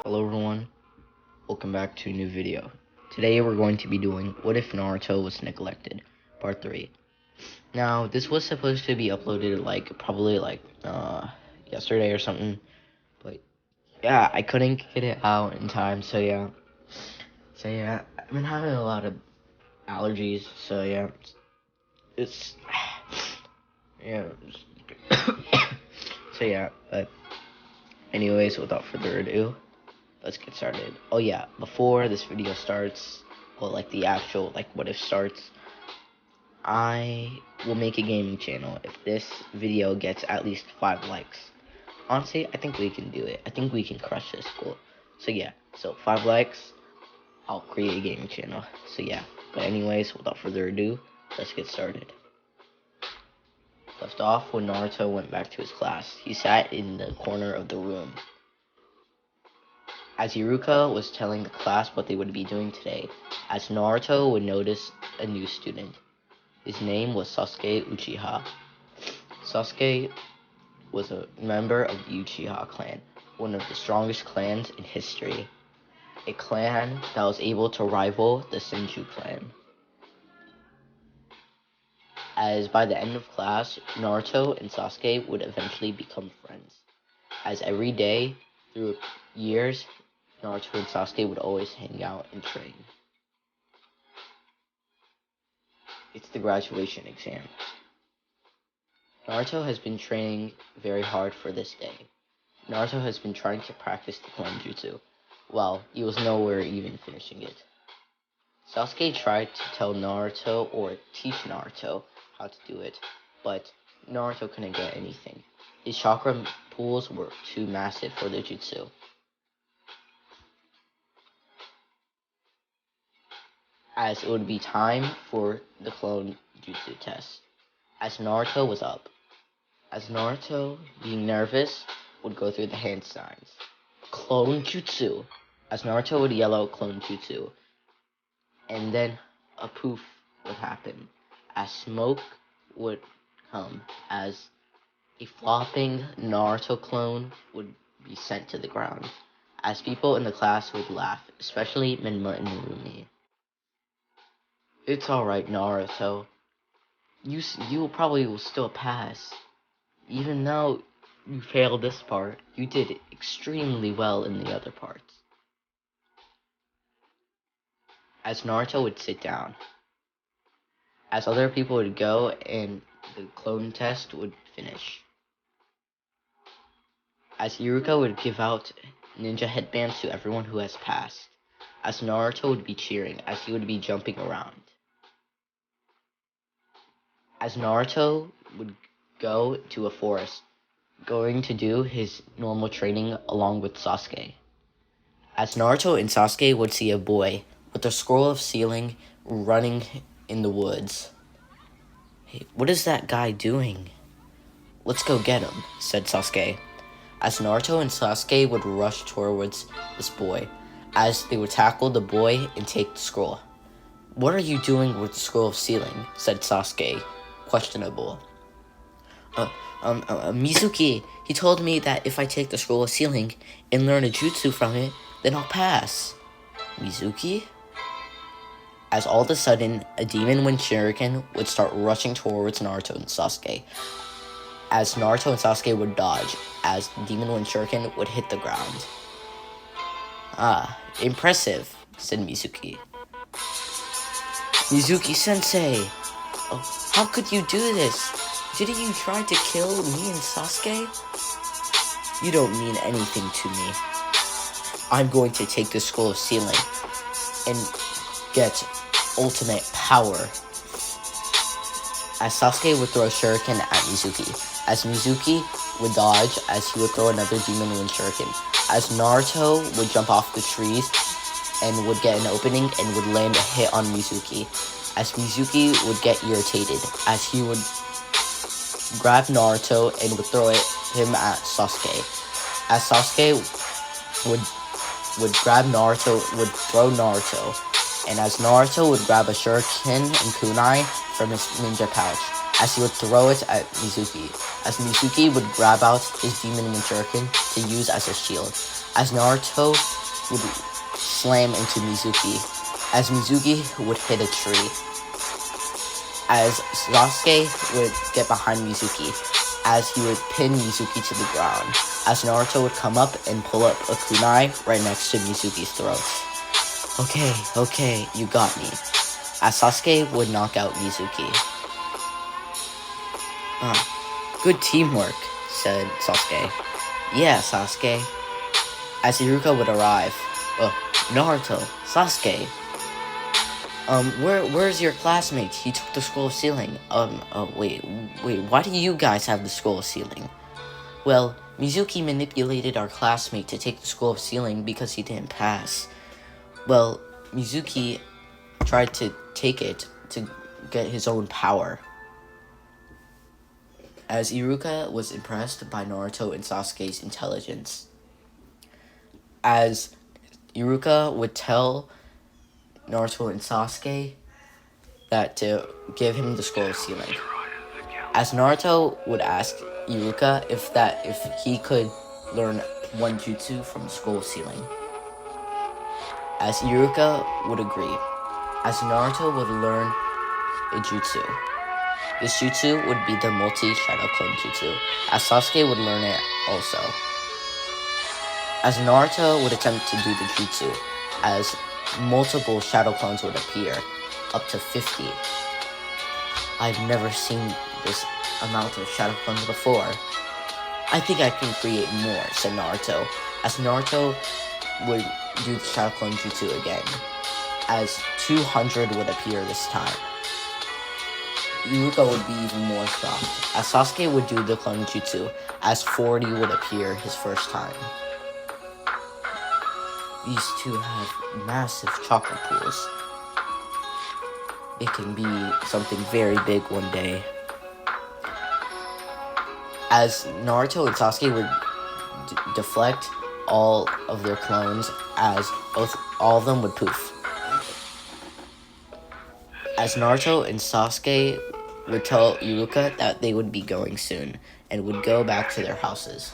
Hello everyone, welcome back to a new video. Today we're going to be doing What If Naruto Was Neglected, Part 3. Now, this was supposed to be uploaded probably yesterday or something, but yeah, I couldn't get it out in time, so yeah, I've been having a lot of allergies, so yeah, it's, yeah, so yeah, but anyways, without further ado, let's get started. Oh yeah, before this video starts, or the actual what if starts, I will make a gaming channel if this video gets at least 5 likes. Honestly, I think we can do it. I think we can crush this goal. So yeah, so 5 likes, I'll create a gaming channel. So yeah, but anyways, without further ado, let's get started. Left off when Naruto went back to his class. He sat in the corner of the room. As Iruka was telling the class what they would be doing today, as Naruto would notice a new student. His name was Sasuke Uchiha. Sasuke was a member of the Uchiha clan, one of the strongest clans in history. A clan that was able to rival the Senju clan. As by the end of class, Naruto and Sasuke would eventually become friends. As every day, through years, Naruto and Sasuke would always hang out and train. It's the graduation exam. Naruto has been training very hard for this day. Naruto has been trying to practice the clone jutsu. Well, he was nowhere even finishing it. Sasuke tried to tell Naruto or teach Naruto how to do it, but Naruto couldn't get anything. His chakra pools were too massive for the jutsu. As it would be time for the clone jutsu test. As Naruto was up. As Naruto, being nervous, would go through the hand signs. Clone jutsu. As Naruto would yell out clone jutsu. And then a poof would happen. As smoke would come. As a flopping Naruto clone would be sent to the ground. As people in the class would laugh, especially Minma and Narumi. It's alright, Naruto. You probably will still pass. Even though you failed this part, you did extremely well in the other parts. As Naruto would sit down. As other people would go and the clone test would finish. As Iruka would give out ninja headbands to everyone who has passed. As Naruto would be cheering, as he would be jumping around. As Naruto would go to a forest, going to do his normal training along with Sasuke. As Naruto and Sasuke would see a boy with a scroll of sealing running in the woods. Hey, what is that guy doing? Let's go get him, said Sasuke. As Naruto and Sasuke would rush towards this boy, as they would tackle the boy and take the scroll. What are you doing with the scroll of sealing? Said Sasuke, questionable. Mizuki, he told me that if I take the scroll of sealing and learn a jutsu from it, then I'll pass. Mizuki? As all of a sudden, a demon wind shuriken would start rushing towards Naruto and Sasuke. As Naruto and Sasuke would dodge, as the demon wind shuriken would hit the ground. Ah, impressive, said Mizuki. Mizuki-sensei! Oh, how could you do this? Didn't you try to kill me and Sasuke? You don't mean anything to me. I'm going to take the scroll of sealing and get ultimate power. As Sasuke would throw a shuriken at Mizuki. As Mizuki would dodge, as he would throw another demon wind shuriken. As Naruto would jump off the trees and would get an opening and would land a hit on Mizuki. As Mizuki would get irritated, as he would grab Naruto and would throw him at Sasuke. As Sasuke would grab Naruto, would throw Naruto. And as Naruto would grab a shuriken and kunai from his ninja pouch, as he would throw it at Mizuki. as Mizuki would grab out his demon Jinchuriken to use as a shield, as Naruto would slam into Mizuki, as Mizuki would hit a tree, as Sasuke would get behind Mizuki, as he would pin Mizuki to the ground, as Naruto would come up and pull up a kunai right next to Mizuki's throat. Okay, you got me. As Sasuke would knock out Mizuki. Good teamwork, said Sasuke. Yeah, Sasuke. As Iruka would arrive. Naruto, Sasuke. Where's your classmate? He took the scroll of sealing. Wait, why do you guys have the scroll of sealing? Well, Mizuki manipulated our classmate to take the scroll of sealing because he didn't pass. Well, Mizuki tried to take it to get his own power. As Iruka was impressed by Naruto and Sasuke's intelligence. As Iruka would tell Naruto and Sasuke that to give him the scroll of sealing. As Naruto would ask Iruka if he could learn one jutsu from the scroll of sealing. As Iruka would agree. As Naruto would learn a jutsu. This jutsu would be the multi-shadow clone jutsu, as Sasuke would learn it also. As Naruto would attempt to do the jutsu, as multiple shadow clones would appear, up to 50. I've never seen this amount of shadow clones before. I think I can create more, said Naruto, as Naruto would do the shadow clone jutsu again, as 200 would appear this time. Iruka would be even more shocked, as Sasuke would do the clone jutsu, as 40 would appear his first time. These two have massive chocolate pools. It can be something very big one day. As Naruto and Sasuke would deflect all of their clones, as all of them would poof. As Naruto and Sasuke would tell Iruka that they would be going soon, and would go back to their houses.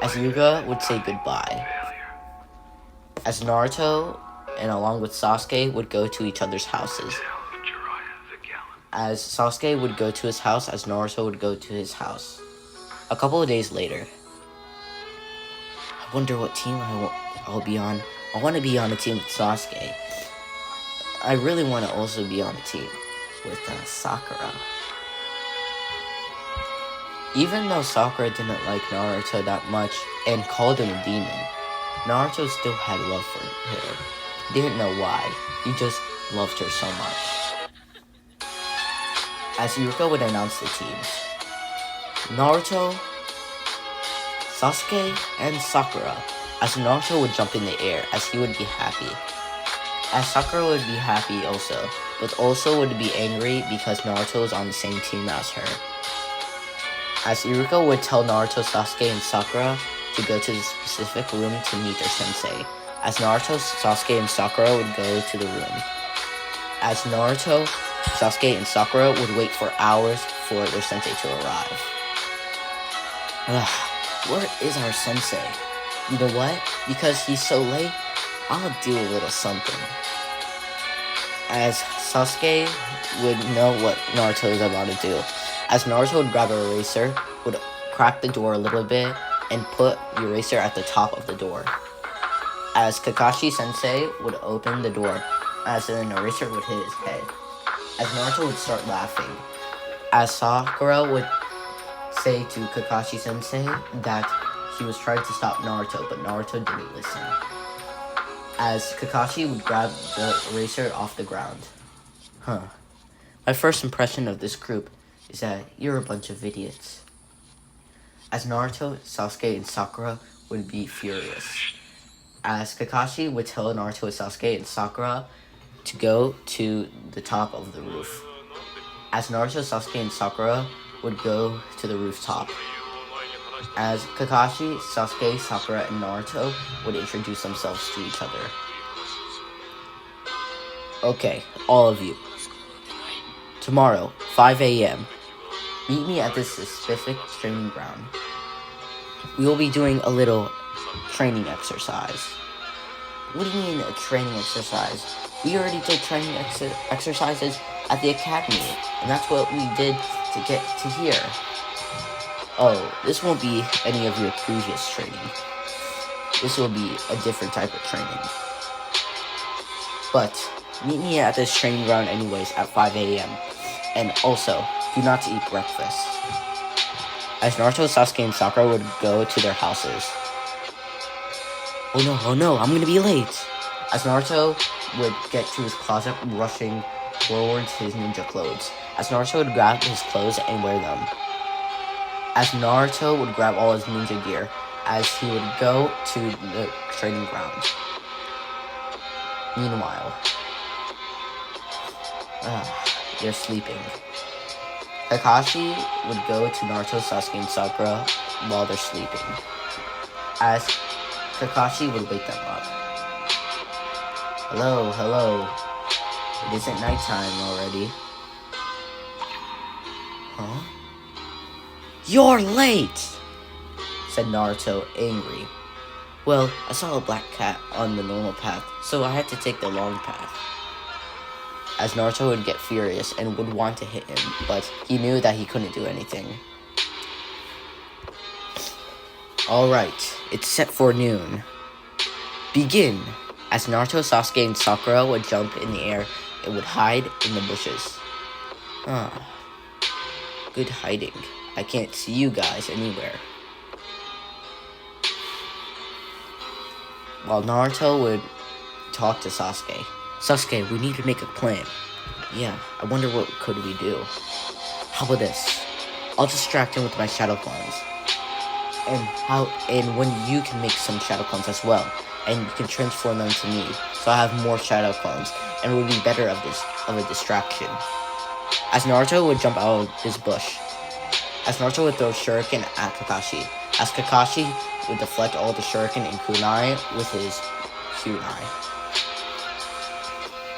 As Iruka would say goodbye. As Naruto, and along with Sasuke, would go to each other's houses. As Sasuke would go to his house, as Naruto would go to his house. A couple of days later. I wonder what team I'll be on. I want to be on a team with Sasuke. I really want to also be on a team with Sakura. Even though Sakura didn't like Naruto that much and called him a demon, Naruto still had love for her. He didn't know why. He just loved her so much. As Iruka would announce the teams. Naruto, Sasuke, and Sakura. As Naruto would jump in the air, as he would be happy. As Sakura would be happy also, but also would be angry because Naruto was on the same team as her. As Iruka would tell Naruto, Sasuke, and Sakura to go to the specific room to meet their sensei. As Naruto, Sasuke, and Sakura would go to the room. As Naruto, Sasuke, and Sakura would wait for hours for their sensei to arrive. Where is our sensei? You know what? Because he's so late, I'll do a little something. As Sasuke would know what Naruto is about to do. As Naruto would grab an eraser, would crack the door a little bit, and put the eraser at the top of the door. As Kakashi Sensei would open the door, as an eraser would hit his head. As Naruto would start laughing. As Sakura would say to Kakashi Sensei that he was trying to stop Naruto, but Naruto didn't listen. As Kakashi would grab the eraser off the ground. My first impression of this group is that you're a bunch of idiots. As Naruto, Sasuke, and Sakura would be furious. As Kakashi would tell Naruto, Sasuke, and Sakura to go to the top of the roof. As Naruto, Sasuke, and Sakura would go to the rooftop. As Kakashi, Sasuke, Sakura, and Naruto would introduce themselves to each other. Okay, all of you. Tomorrow, 5 a.m., Meet me at this specific training ground. We will be doing a little training exercise. What do you mean a training exercise? We already did training exercises at the academy, and that's what we did to get to here. Oh, this won't be any of your previous training. This will be a different type of training. But meet me at this training ground anyways at 5 a.m. And also, do not eat breakfast. As Naruto, Sasuke, and Sakura would go to their houses. Oh no, I'm gonna be late. As Naruto would get to his closet, rushing towards his ninja clothes. As Naruto would grab his clothes and wear them. As Naruto would grab all his ninja gear, as he would go to the training ground. Meanwhile, they're sleeping. Kakashi would go to Naruto, Sasuke, and Sakura while they're sleeping. As Kakashi would wake them up. Hello. It isn't nighttime already. Huh? You're late! Said Naruto, angry. Well, I saw a black cat on the normal path, so I had to take the long path. As Naruto would get furious and would want to hit him, but he knew that he couldn't do anything. Alright, it's set for noon. Begin! As Naruto, Sasuke, and Sakura would jump in the air and would hide in the bushes. Good hiding. I can't see you guys anywhere. While Naruto would talk to Sasuke. Sasuke, we need to make a plan. Yeah, I wonder what could we do. How about this? I'll distract him with my shadow clones. And when you can make some shadow clones as well. And you can transform them to me. So I have more shadow clones. And it would be better of a distraction. As Naruto would jump out of his bush. As Naruto would throw shuriken at Kakashi. As Kakashi would deflect all the shuriken and kunai with his kunai.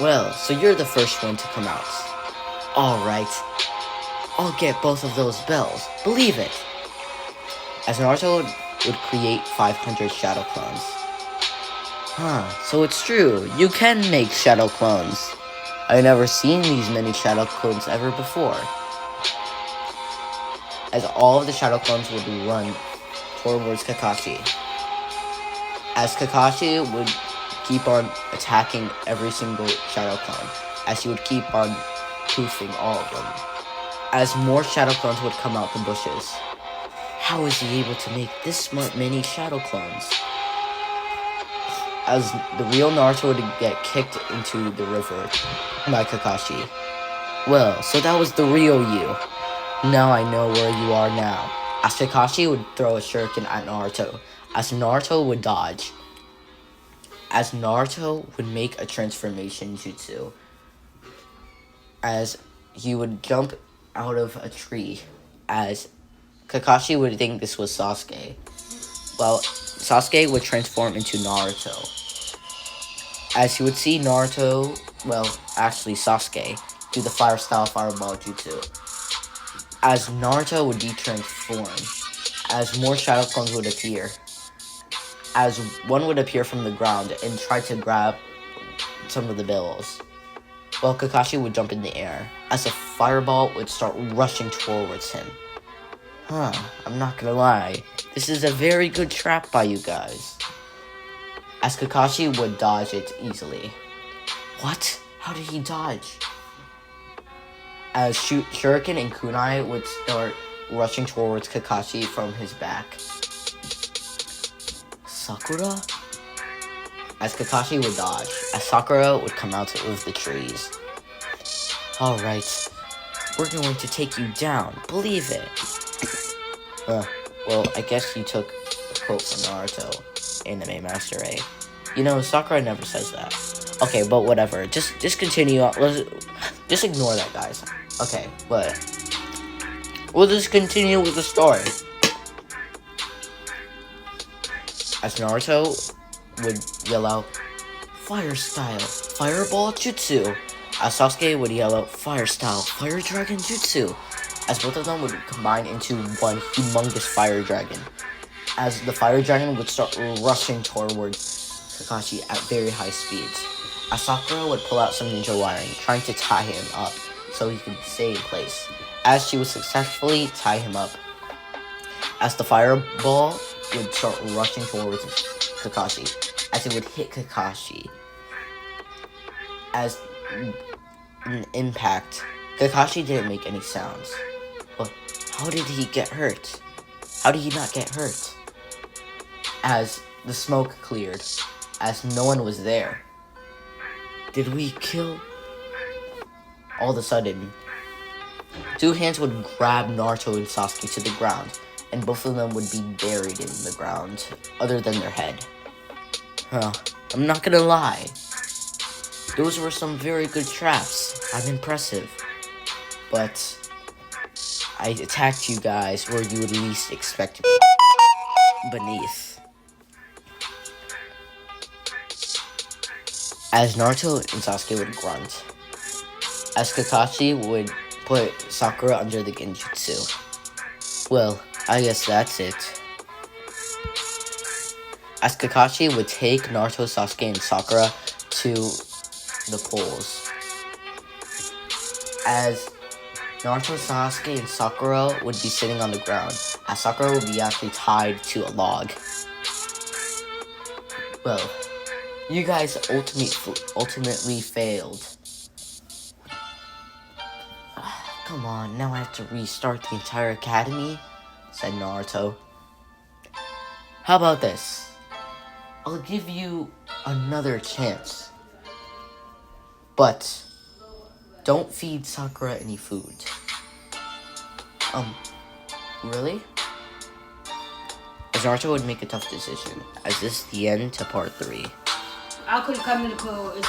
Well, so you're the first one to come out. Alright. I'll get both of those bells. Believe it. As Naruto would create 500 shadow clones. So it's true. You can make shadow clones. I've never seen these many shadow clones ever before. As all of the shadow clones would run towards Kakashi. As Kakashi would keep on attacking every single shadow clone. As he would keep on poofing all of them. As more shadow clones would come out the bushes. How is he able to make this many shadow clones? As the real Naruto would get kicked into the river by Kakashi. Well, so that was the real you. Now I know where you are now. As Kakashi would throw a shuriken at Naruto. As Naruto would dodge. As Naruto would make a transformation jutsu. As he would jump out of a tree. As Kakashi would think this was Sasuke. Well, Sasuke would transform into Naruto. As he would see Naruto, well, actually Sasuke, do the fire style fireball jutsu. As Naruto would be transformed. As more shadow clones would appear. As one would appear from the ground and try to grab some of the bills. While Kakashi would jump in the air. As a fireball would start rushing towards him. I'm not gonna lie. This is a very good trap by you guys. As Kakashi would dodge it easily. What? How did he dodge? As shuriken and kunai would start rushing towards Kakashi from his back. Sakura? As Kakashi would dodge. As Sakura would come out of the trees. Alright. We're going to take you down. Believe it. Well, I guess you took a quote from Naruto, Anime Master A. You know, Sakura never says that. Okay, but whatever. Just continue on. Just ignore that, guys. Okay, but we'll just continue with the story. As Naruto would yell out, Fire Style, Fireball Jutsu. As Sasuke would yell out, Fire Style, Fire Dragon Jutsu. as both of them would combine into one humongous fire dragon. As the fire dragon would start rushing towards Kakashi at very high speeds. As Sakura would pull out some ninja wiring, trying to tie him up so he could stay in place. As she would successfully tie him up, as the fireball would start rushing towards Kakashi, as it would hit Kakashi. As an impact, Kakashi didn't make any sounds. But how did he get hurt? How did he not get hurt? As the smoke cleared, as no one was there. Did we kill? All of a sudden, two hands would grab Naruto and Sasuke to the ground, and both of them would be buried in the ground, other than their head. I'm not gonna lie. Those were some very good traps. I'm impressive. But I attacked you guys where you would least expect me. Beneath. As Naruto and Sasuke would grunt. As Kakashi would put Sakura under the genjutsu. Well, I guess that's it. As Kakashi would take Naruto, Sasuke, and Sakura to the poles. As Naruto, Sasuke, and Sakura would be sitting on the ground, as Sakura would be actually tied to a log. Well, you guys ultimately failed. Come on, now I have to restart the entire academy, said Naruto. How about this? I'll give you another chance. But don't feed Sakura any food. Really? As Naruto would make a tough decision, as this is the end to part 3. I'll click come in the code.